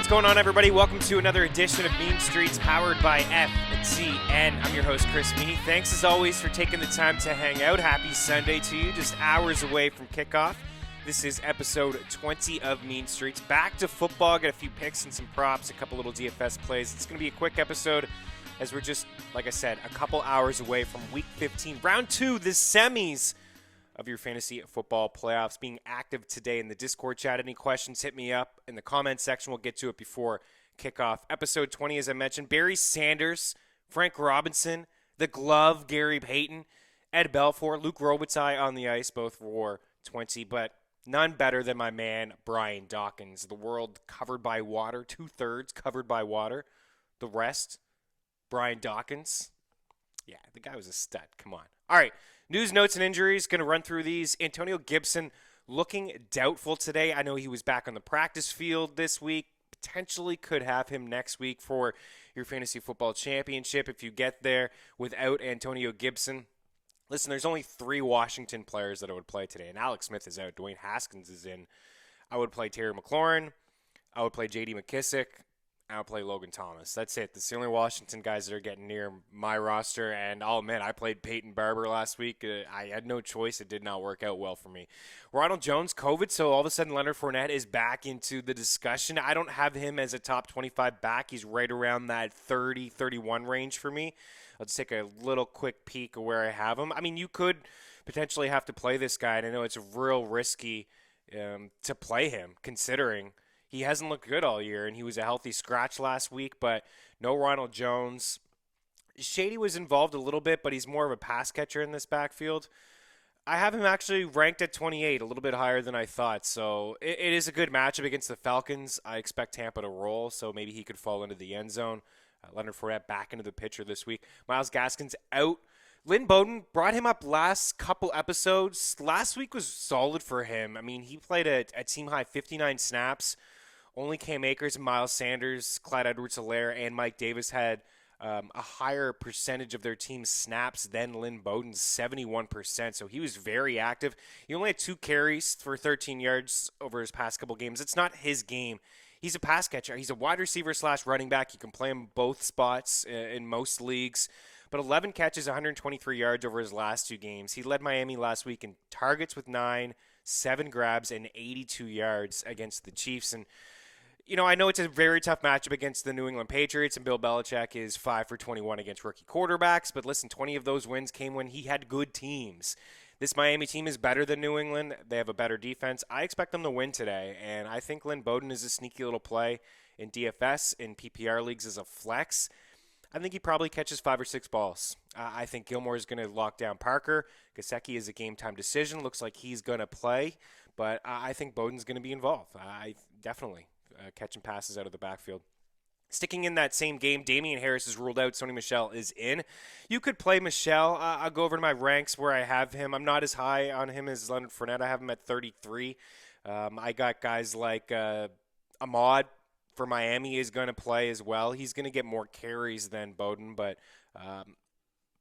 What's going on, everybody? Welcome to another edition of Mean Streets, powered by FTN. I'm your host, Chris Meaney. Thanks, as always, for taking the time to hang out. Happy Sunday to you, just hours away from kickoff. This is episode 20 of Mean Streets. Back to football. Got a few picks and some props, a couple little DFS plays. It's going to be a quick episode, as we're just, like I said, a couple hours away from Week 15. Round 2, the semis of your fantasy football playoffs, being active today in the Discord chat. Any questions, hit me up in the comment section. We'll get to it before kickoff. Episode 20, as I mentioned, Barry Sanders, Frank Robinson, The Glove, Gary Payton, Ed Belfour, Luke Robitaille on the ice, both for 20, but none better than my man, Brian Dawkins. The world covered by water, 2/3 covered by water. The rest, Brian Dawkins. Yeah, the guy was a stud. Come on. All right. News, notes, and injuries. Going to run through these. Antonio Gibson looking doubtful today. I know he was back on the practice field this week. Potentially could have him next week for your fantasy football championship if you get there without Antonio Gibson. Listen, there's only 3 Washington players that I would play today, and Alex Smith is out. Dwayne Haskins is in. I would play Terry McLaurin. I would play J.D. McKissick. I would play Logan Thomas. That's it. That's the only Washington guys that are getting near my roster. And I'll admit, I played Peyton Barber last week. I had no choice. It did not work out well for me. Ronald Jones, COVID, so all of a sudden Leonard Fournette is back into the discussion. I don't have him as a top 25 back. He's right around that 30, 31 range for me. I'll just take a little quick peek of where I have him. I mean, you could potentially have to play this guy, and I know it's real risky to play him, considering he hasn't looked good all year, and he was a healthy scratch last week, but no Ronald Jones. Shady was involved a little bit, but he's more of a pass catcher in this backfield. I have him actually ranked at 28, a little bit higher than I thought, so it is a good matchup against the Falcons. I expect Tampa to roll, so maybe he could fall into the end zone. Leonard Fournette back into the picture this week. Myles Gaskin's out. Lynn Bowden brought him up last couple episodes. Last week was solid for him. I mean, he played a team-high 59 snaps. Only Cam Akers and Miles Sanders, Clyde Edwards-Helaire, and Mike Davis had a higher percentage of their team's snaps than Lynn Bowden's, 71%. So he was very active. He only had 2 carries for 13 yards over his past couple games. It's not his game. He's a pass catcher. He's a wide receiver / running back. You can play him both spots in most leagues. But 11 catches, 123 yards over his last 2 games. He led Miami last week in targets with 9, 7 grabs, and 82 yards against the Chiefs. And you know, I know it's a very tough matchup against the New England Patriots, and Bill Belichick is 5 for 21 against rookie quarterbacks. But listen, 20 of those wins came when he had good teams. This Miami team is better than New England. They have a better defense. I expect them to win today, and I think Lynn Bowden is a sneaky little play in DFS, in PPR leagues as a flex. I think he probably catches 5 or 6 balls. I think Gilmore is going to lock down Parker. Gesicki is a game-time decision. Looks like he's going to play, but I think Bowden's going to be involved. Definitely. Catching passes out of the backfield. Sticking in that same game, Damian Harris is ruled out. Sony Michel is in. You could play Michel. I'll go over to my ranks where I have him. I'm not as high on him as Leonard Fournette. I have him at 33. I got guys like Ahmad for Miami is going to play as well. He's going to get more carries than Bowden, but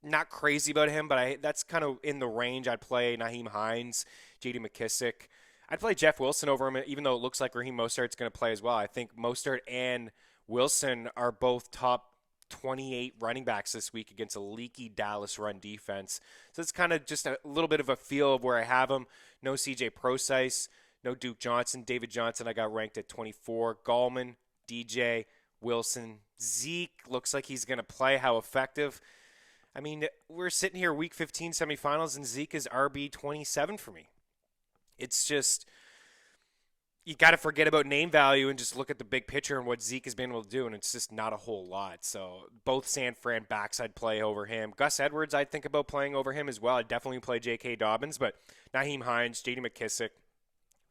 not crazy about him. But that's kind of in the range. I'd play Nyheim Hines, J.D. McKissick. I'd play Jeff Wilson over him, even though it looks like Raheem Mostert's going to play as well. I think Mostert and Wilson are both top 28 running backs this week against a leaky Dallas run defense. So it's kind of just a little bit of a feel of where I have them. No C.J. Prosise, no Duke Johnson. David Johnson I got ranked at 24. Gallman, DJ, Wilson. Zeke looks like he's going to play. How effective? I mean, we're sitting here week 15 semifinals, and Zeke is RB 27 for me. It's just, you got to forget about name value and just look at the big picture and what Zeke has been able to do, and it's just not a whole lot. So both San Fran backs I'd play over him. Gus Edwards I'd think about playing over him as well. I'd definitely play J.K. Dobbins, but Nyheim Hines, J.D. McKissick,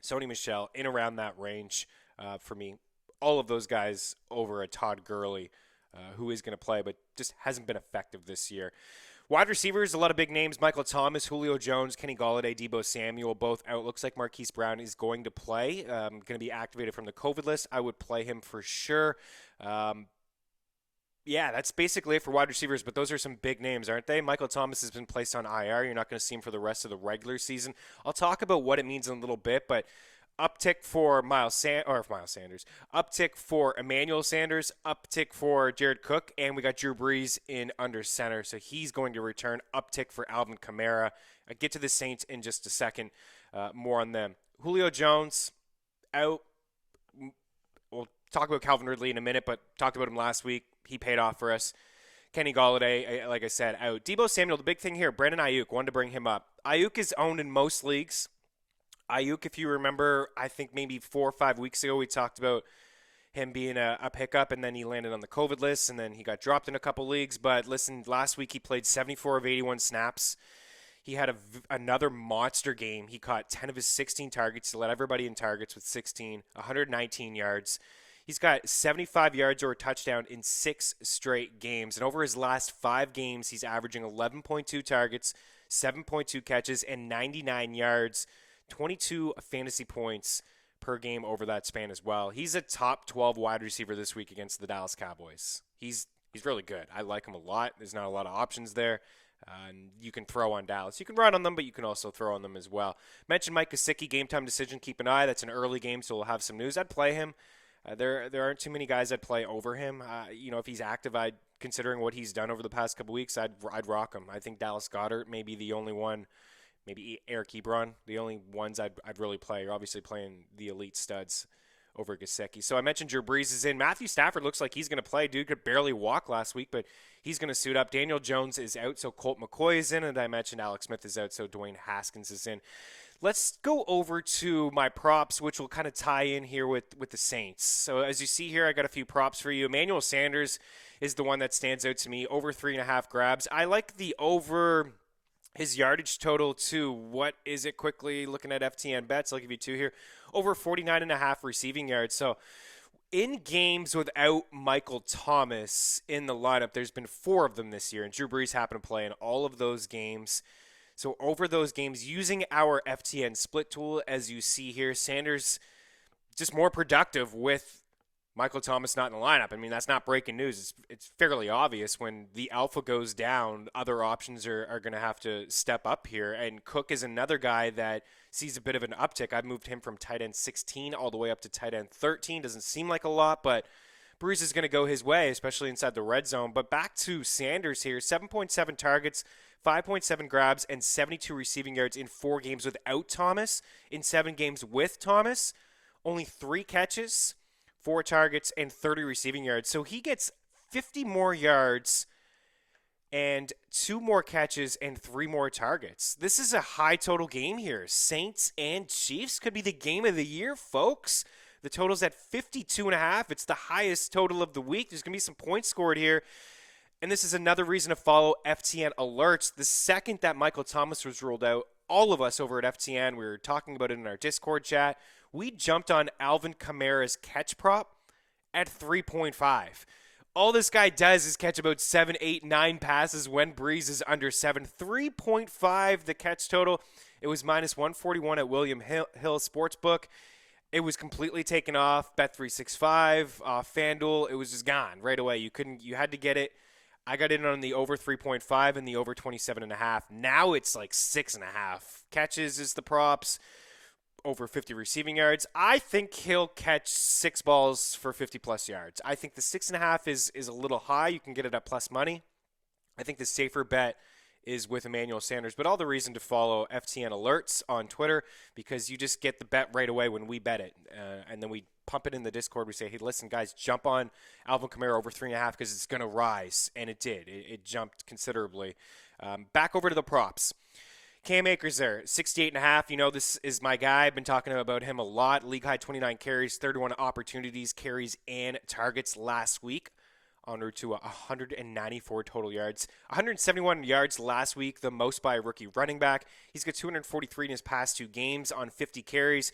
Sony Michel, in around that range for me. All of those guys over a Todd Gurley, who is going to play, but just hasn't been effective this year. Wide receivers, a lot of big names. Michael Thomas, Julio Jones, Kenny Golladay, Deebo Samuel, both out. Looks like Marquise Brown is going to play, going to be activated from the COVID list. I would play him for sure. Yeah, that's basically it for wide receivers, but those are some big names, aren't they? Michael Thomas has been placed on IR. You're not going to see him for the rest of the regular season. I'll talk about what it means in a little bit, but Uptick for Miles Sanders. Uptick for Emmanuel Sanders. Uptick for Jared Cook. And we got Drew Brees in under center. So he's going to return. Uptick for Alvin Kamara. I get to the Saints in just a second. More on them. Julio Jones out. We'll talk about Calvin Ridley in a minute, but talked about him last week. He paid off for us. Kenny Golladay, like I said, out. Deebo Samuel, the big thing here, Brandon Ayuk, wanted to bring him up. Ayuk is owned in most leagues. Ayuk, if you remember, I think maybe 4 or 5 weeks ago, we talked about him being a pickup, and then he landed on the COVID list, and then he got dropped in a couple leagues. But listen, last week he played 74 of 81 snaps. He had another monster game. He caught 10 of his 16 targets. He led everybody in targets with 16, 119 yards. He's got 75 yards or a touchdown in 6 straight games. And over his last 5 games, he's averaging 11.2 targets, 7.2 catches, and 99 yards, 22 fantasy points per game over that span as well. He's a top 12 wide receiver this week against the Dallas Cowboys. He's really good. I like him a lot. There's not a lot of options there. And you can throw on Dallas. You can run on them, but you can also throw on them as well. Mentioned Mike Gesicki, game time decision. Keep an eye. That's an early game, so we'll have some news. I'd play him. There aren't too many guys I'd play over him. If he's active, considering what he's done over the past couple weeks, I'd rock him. I think Dallas Goedert may be the only one, maybe Eric Ebron, the only ones I'd really play. You're obviously playing the elite studs over Gesicki. So I mentioned Drew Brees is in. Matthew Stafford looks like he's going to play. Dude could barely walk last week, but he's going to suit up. Daniel Jones is out, so Colt McCoy is in, and I mentioned Alex Smith is out, so Dwayne Haskins is in. Let's go over to my props, which will kind of tie in here with the Saints. So as you see here, I got a few props for you. Emmanuel Sanders is the one that stands out to me, over 3.5 grabs. I like the over his yardage total too. What is it quickly? Looking at FTN bets, I'll give you 2 here. Over 49.5 receiving yards. So in games without Michael Thomas in the lineup, there's been 4 of them this year, and Drew Brees happened to play in all of those games. So over those games, using our FTN split tool, as you see here, Sanders just more productive with Michael Thomas not in the lineup. I mean, that's not breaking news. It's fairly obvious when the alpha goes down, other options are going to have to step up here. And Cook is another guy that sees a bit of an uptick. I've moved him from tight end 16 all the way up to tight end 13. Doesn't seem like a lot, but Brees is going to go his way, especially inside the red zone. But back to Sanders here, 7.7 targets, 5.7 grabs, and 72 receiving yards in 4 games without Thomas. In 7 games with Thomas, only 3 catches, 4 targets, and 30 receiving yards. So he gets 50 more yards and 2 more catches and 3 more targets. This is a high total game here. Saints and Chiefs could be the game of the year, folks. The total's at 52.5. It's the highest total of the week. There's going to be some points scored here. And this is another reason to follow FTN alerts. The second that Michael Thomas was ruled out, all of us over at FTN, we were talking about it in our Discord chat, we jumped on Alvin Kamara's catch prop at 3.5. All this guy does is catch about 7, 8, 9 passes when Brees is under 7. 3.5 the catch total. It was minus 141 at William Hill Sportsbook. It was completely taken off. Bet365, FanDuel, it was just gone right away. You had to get it. I got in on the over 3.5 and the over 27.5. Now it's like 6.5. Catches is the props. Over 50 receiving yards. I think he'll catch 6 balls for 50-plus yards. I think the 6.5 is a little high. You can get it at plus money. I think the safer bet is with Emmanuel Sanders. But all the reason to follow FTN alerts on Twitter, because you just get the bet right away when we bet it. And then we pump it in the Discord. We say, hey, listen, guys, jump on Alvin Kamara over 3.5 because it's going to rise. And it did. It jumped considerably. Back over to the props. Cam Akers there, 68.5. You know, this is my guy. I've been talking about him a lot. League high 29 carries, 31 opportunities, carries, and targets last week. En route to 194 total yards. 171 yards last week, the most by a rookie running back. He's got 243 in his past 2 games on 50 carries.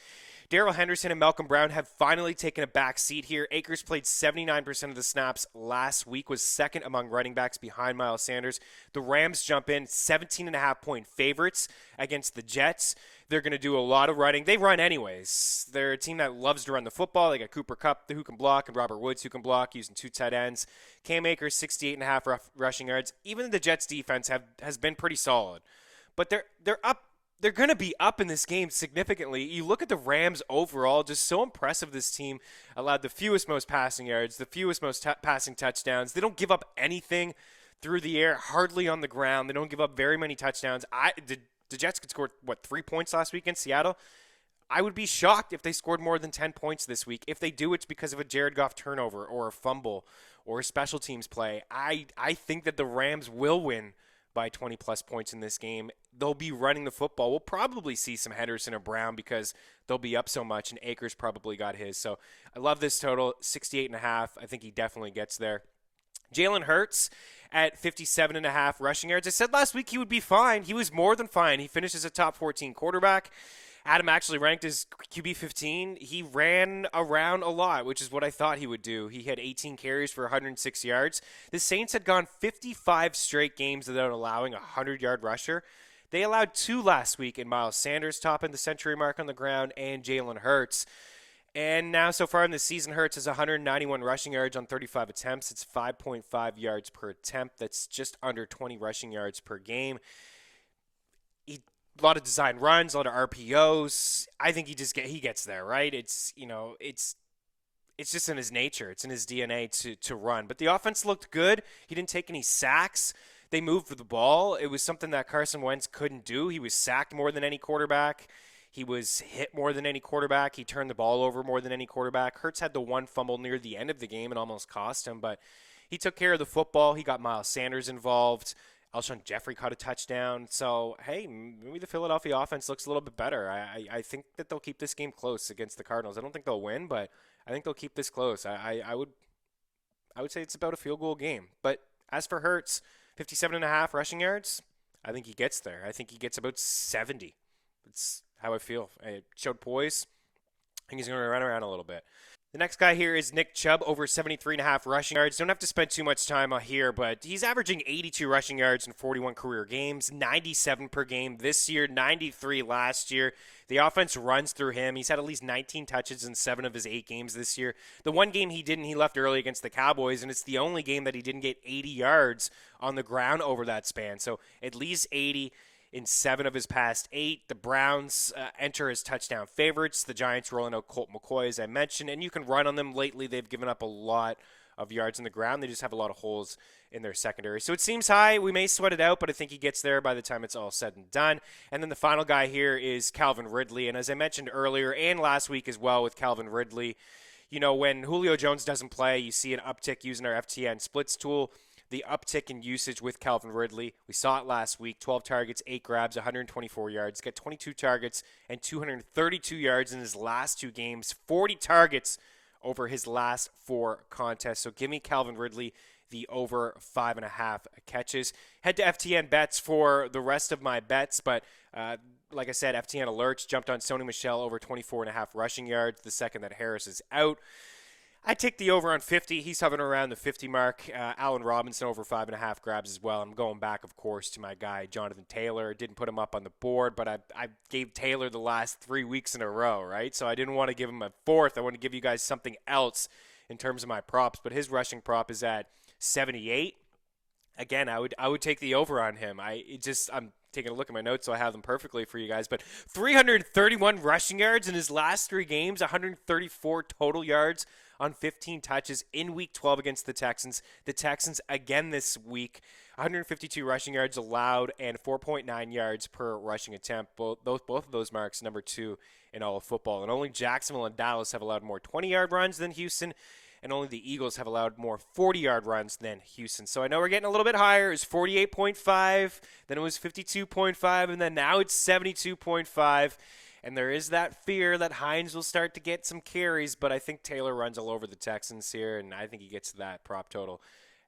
Darrell Henderson and Malcolm Brown have finally taken a back seat here. Akers played 79% of the snaps last week, was second among running backs behind Miles Sanders. The Rams jump in 17.5-point favorites against the Jets. They're going to do a lot of running. They run anyways. They're a team that loves to run the football. They got Cooper Kupp, who can block, and Robert Woods, who can block, using 2 tight ends. Cam Akers, 68.5 rushing yards. Even the Jets' defense has been pretty solid. But they're up they're going to be up in this game significantly. You look at the Rams overall, just so impressive. This team allowed the fewest most passing yards, the fewest most passing touchdowns. They don't give up anything through the air, hardly on the ground. They don't give up very many touchdowns. The Jets could score, 3 points last week in Seattle? I would be shocked if they scored more than 10 points this week. If they do, it's because of a Jared Goff turnover or a fumble or a special teams play. I think that the Rams will win by 20-plus points in this game. They'll be running the football. We'll probably see some Henderson or Brown because they'll be up so much, and Akers probably got his. So I love this total, 68.5. I think he definitely gets there. Jalen Hurts at 57.5 rushing yards. I said last week he would be fine. He was more than fine. He finishes a top 14 quarterback. Adam actually ranked as QB 15. He ran around a lot, which is what I thought he would do. He had 18 carries for 106 yards. The Saints had gone 55 straight games without allowing a 100-yard rusher. They allowed 2 last week in Miles Sanders topping the century mark on the ground and Jalen Hurts. And now so far in the season, Hurts has 191 rushing yards on 35 attempts. It's 5.5 yards per attempt. That's just under 20 rushing yards per game. A lot of design runs, a lot of RPOs. I think he gets there, right? It's just in his nature. It's in his DNA to run. But the offense looked good. He didn't take any sacks. They moved the ball. It was something that Carson Wentz couldn't do. He was sacked more than any quarterback. He was hit more than any quarterback. He turned the ball over more than any quarterback. Hurts had the one fumble near the end of the game and almost cost him, but he took care of the football. He got Miles Sanders involved. Alshon Jeffrey caught a touchdown. So, hey, maybe the Philadelphia offense looks a little bit better. I think that they'll keep this game close against the Cardinals. I don't think they'll win, but I think they'll keep this close. I would say it's about a field goal game. But as for Hurts, 57.5 rushing yards, I think he gets there. I think he gets about 70. It's how I feel. I showed poise. I think he's going to run around a little bit. The next guy here is Nick Chubb, over 73.5 rushing yards. Don't have to spend too much time here, but he's averaging 82 rushing yards in 41 career games, 97 per game this year, 93 last year. The offense runs through him. He's had at least 19 touches in 7 of his 8 games this year. The one game he didn't, he left early against the Cowboys, and it's the only game that he didn't get 80 yards on the ground over that span. So at least 80 in 7 of his past 8. The Browns enter as touchdown favorites. The Giants rolling out Colt McCoy, as I mentioned, and you can run on them. Lately, they've given up a lot of yards on the ground. They just have a lot of holes in their secondary. So it seems high. We may sweat it out, but I think he gets there by the time it's all said and done. And then the final guy here is Calvin Ridley. And as I mentioned earlier and last week as well with Calvin Ridley, when Julio Jones doesn't play, you see an uptick using our FTN splits tool. The uptick in usage with Calvin Ridley. We saw it last week. 12 targets, 8 grabs, 124 yards. Got 22 targets and 232 yards in his last 2 games. 40 targets over his last 4 contests. So give me Calvin Ridley, the over 5.5 catches. Head to FTN bets for the rest of my bets, but like I said, FTN alerts jumped on Sony Michel over 24.5 rushing yards the second that Harris is out. I take the over on 50. He's hovering around the 50 mark. Allen Robinson over 5.5 grabs as well. I'm going back, of course, to my guy, Jonathan Taylor. Didn't put him up on the board, but I gave Taylor the last 3 weeks in a row, right? So I didn't want to give him a fourth. I want to give you guys something else in terms of my props, but his rushing prop is at 78. Again, I would take the over on him. I'm taking a look at my notes so I have them perfectly for you guys, but 331 rushing yards in his last 3 games, 134 total yards on 15 touches in Week 12 against the Texans. The Texans again this week, 152 rushing yards allowed and 4.9 yards per rushing attempt. Both of those marks number 2 in all of football. And only Jacksonville and Dallas have allowed more 20-yard runs than Houston, and only the Eagles have allowed more 40-yard runs than Houston. So I know we're getting a little bit higher. It was 48.5, then it was 52.5, and then now it's 72.5. And there is that fear that Hines will start to get some carries, but I think Taylor runs all over the Texans here, and I think he gets that prop total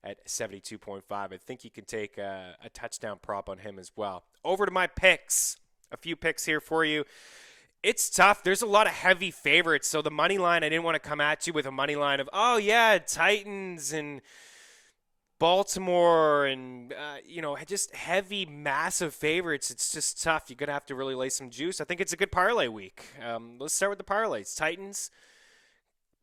at 72.5. I think you can take a touchdown prop on him as well. Over to my picks. A few picks here for you. It's tough. There's a lot of heavy favorites, so the money line, I didn't want to come at you with a money line of, Titans and Baltimore and, just heavy, massive favorites. It's just tough. You're going to have to really lay some juice. I think it's a good parlay week. Let's start with the parlays. Titans,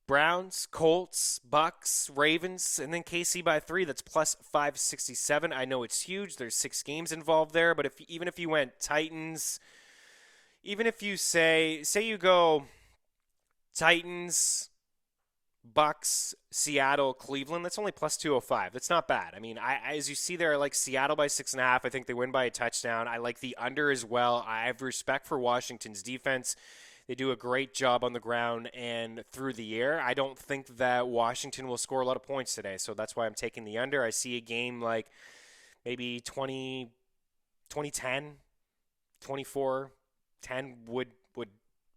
Browns, Colts, Bucks, Ravens, and then KC by 3. That's plus 567. I know it's huge. There's 6 games involved there, but even if you went Titans, even if you say you go Titans, Bucks, Seattle, Cleveland, that's only plus 205. That's not bad. I mean, as you see there, I like Seattle by 6.5. I think they win by a touchdown. I like the under as well. I have respect for Washington's defense. They do a great job on the ground and through the air. I don't think that Washington will score a lot of points today, so that's why I'm taking the under. I see a game like maybe 2010, 24-10 would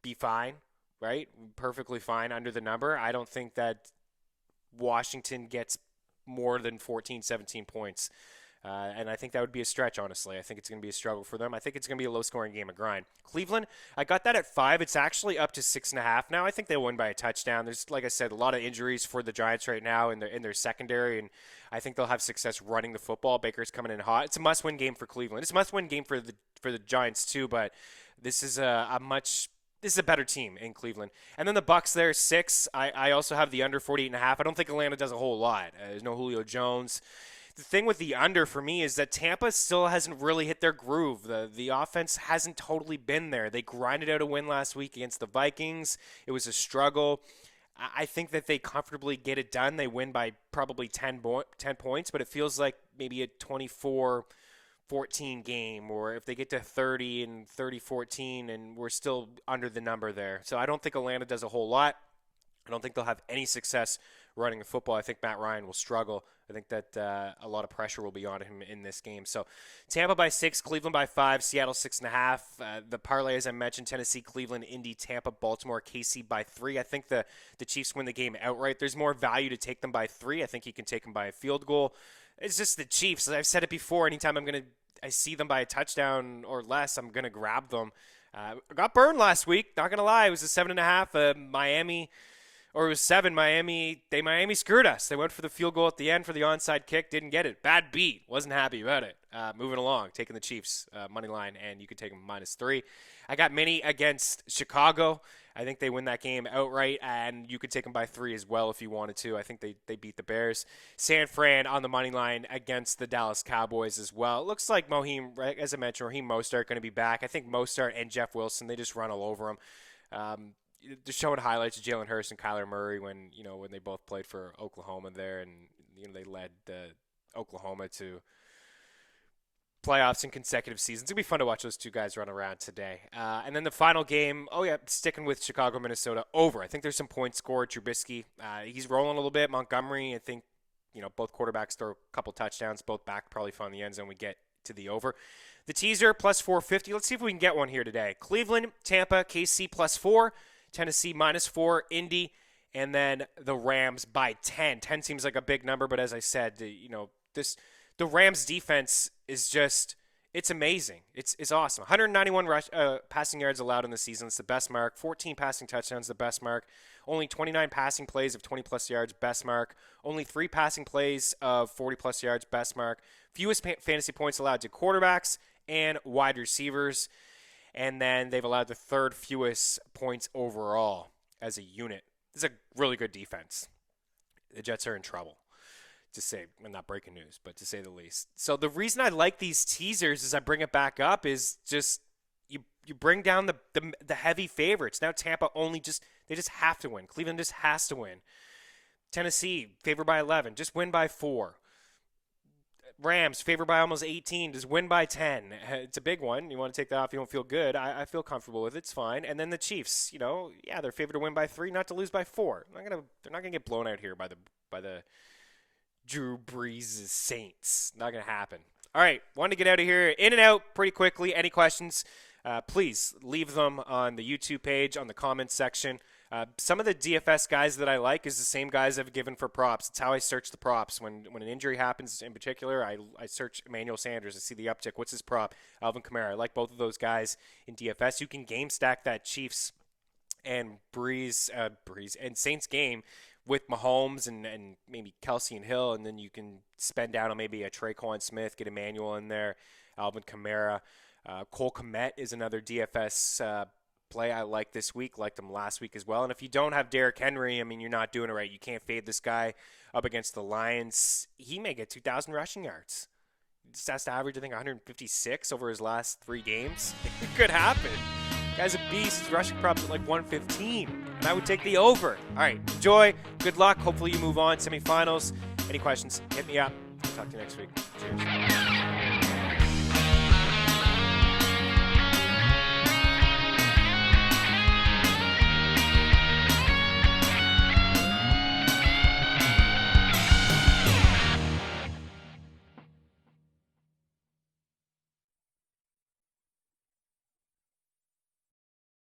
be fine, right? Perfectly fine under the number. I don't think that Washington gets more than 14, 17 points. And I think that would be a stretch, honestly. I think it's going to be a struggle for them. I think it's going to be a low-scoring game of grind. Cleveland, I got that at 5. It's actually up to 6.5 now. I think they'll win by a touchdown. There's, like I said, a lot of injuries for the Giants right now in their secondary, and I think they'll have success running the football. Baker's coming in hot. It's a must-win game for Cleveland. It's a must-win game for the Giants too, but this is this is a better team in Cleveland. And then the Bucks there, 6. I also have the under 48.5. I don't think Atlanta does a whole lot. There's no Julio Jones. The thing with the under for me is that Tampa still hasn't really hit their groove. The offense hasn't totally been there. They grinded out a win last week against the Vikings. It was a struggle. I think that they comfortably get it done. They win by probably 10 points, but it feels like maybe a 24-14 game, or if they get to 30 and 30-14 and we're still under the number there. So I don't think Atlanta does a whole lot. I don't think they'll have any success running the football. I think Matt Ryan will struggle. I think that a lot of pressure will be on him in this game. So Tampa by 6, Cleveland by 5, Seattle 6.5. The parlay, as I mentioned, Tennessee, Cleveland, Indy, Tampa, Baltimore, KC by 3. I think the Chiefs win the game outright. There's more value to take them by 3. I think you can take them by a field goal. It's just the Chiefs. I've said it before. Anytime I see them by a touchdown or less, I'm going to grab them. I got burned last week. Not going to lie. It was a 7.5. Miami. Or it was 7, Miami screwed us. They went for the field goal at the end for the onside kick, didn't get it. Bad beat. Wasn't happy about it. Moving along, taking the Chiefs money line, and you could take them -3. I got Meaney against Chicago. I think they win that game outright, and you could take them by 3 as well if you wanted to. I think they beat the Bears. San Fran on the money line against the Dallas Cowboys as well. It looks like as I mentioned, Raheem Mostert going to be back. I think Mostert and Jeff Wilson, they just run all over him. Just showing highlights of Jalen Hurts and Kyler Murray when they both played for Oklahoma there, and they led Oklahoma to playoffs in consecutive seasons. It'll be fun to watch those two guys run around today. And then the final game, sticking with Chicago, Minnesota, over. I think there's some points scored. Trubisky, he's rolling a little bit. Montgomery, I think both quarterbacks throw a couple touchdowns, both back probably find the end zone. We get to the over. The teaser plus 450. Let's see if we can get one here today. Cleveland, Tampa, KC plus 4. Tennessee -4, Indy, and then the Rams by 10. 10 seems like a big number, but as I said, the Rams defense is just, it's amazing. It's awesome. 191 passing yards allowed in the season. It's the best mark. 14 passing touchdowns, the best mark. Only 29 passing plays of 20-plus yards, best mark. Only 3 passing plays of 40-plus yards, best mark. Fewest fantasy points allowed to quarterbacks and wide receivers. And then they've allowed the 3rd fewest points overall as a unit. This is a really good defense. The Jets are in trouble, to say, not breaking news, but to say the least. So the reason I like these teasers as I bring it back up is just you bring down the heavy favorites. Now Tampa they just have to win. Cleveland just has to win. Tennessee, favored by 11, just win by 4. Rams, favored by almost 18, just win by 10. It's a big one. You want to take that off, you don't feel good. I feel comfortable with it. It's fine. And then the Chiefs, they're favored to win by 3, not to lose by 4. They're not gonna get blown out here by the Drew Brees' Saints. Not gonna happen. All right, wanted to get out of here. In and out pretty quickly. Any questions? Please leave them on the YouTube page, on the comments section. Some of the DFS guys that I like is the same guys I've given for props. It's how I search the props. When an injury happens in particular, I search Emmanuel Sanders to see the uptick. What's his prop? Alvin Kamara. I like both of those guys in DFS. You can game stack that Chiefs and Breeze and Saints game with Mahomes and maybe Kelsey and Hill, and then you can spend down on maybe a Traquan Smith, get Emmanuel in there, Alvin Kamara. Cole Kmet is another DFS play I like this week, liked him last week as well. And if you don't have Derrick Henry, you're not doing it right. You can't fade this guy up against the Lions. He may get 2,000 rushing yards. He just has to average, I think, 156 over his last 3 games. It could happen. Guy's a beast. His rushing props at like 115, and I would take the over. All right, enjoy. Good luck. Hopefully you move on. Semifinals. Any questions, hit me up. Talk to you next week. Cheers.